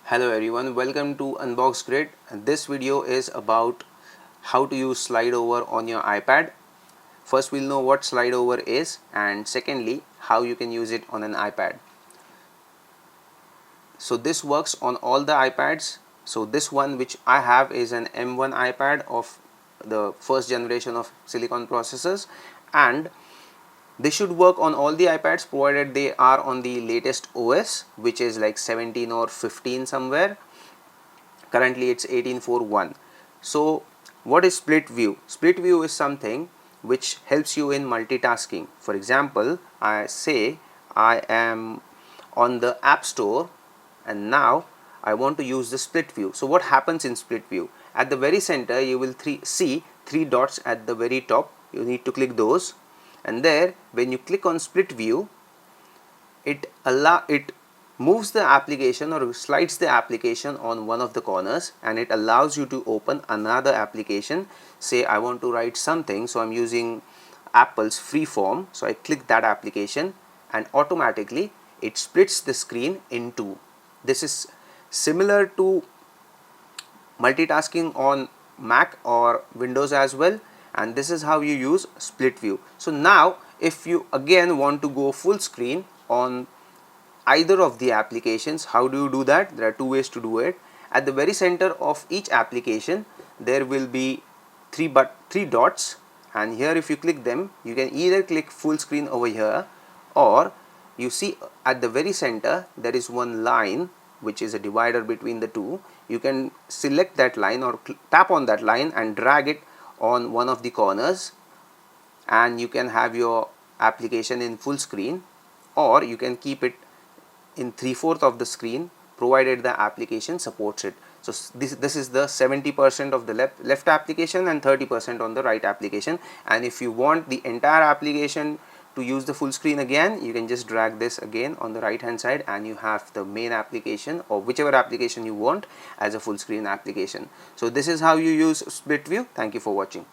Hello everyone, welcome to Unbox Grid. This video is about how to use slide over on your iPad. First we'll know what slide over is, and secondly how you can use it on an iPad. So this works on all the iPads. So this one which I have is an M1 iPad of the first generation of silicon processors, and they should work on all the iPads provided they are on the latest OS, which is like 17 or 15 somewhere. Currently it's 18.4.1. So what is split view? Split view is something which helps you in multitasking. For example, I say I am on the App Store and now I want to use the split view. So what happens in split view? At the very center you will see three dots at the very top. You need to click those, and there when you click on split view, it moves the application or slides the application on one of the corners, and it allows you to open another application. Say I want to write something, so I'm using Apple's Freeform, so I click that application and automatically it splits the screen in two. This is similar to multitasking on Mac or Windows as well, and this is how you use split view. So now if you again want to go full screen on either of the applications, how do you do that? There are two ways to do it. At the very center of each application there will be three dots, and here if you click them you can either click full screen over here, or you see at the very center there is one line which is a divider between the two. You can select that line or tap on that line and drag it on one of the corners, and you can have your application in full screen, or you can keep it in 3/4 of the screen provided the application supports it. So this is the 70% of the left application and 30% on the right application, and if you want the entire application to use the full screen again, you can just drag this again on the right hand side and you have the main application or whichever application you want as a full screen application. So this is how you use split view. Thank you for watching.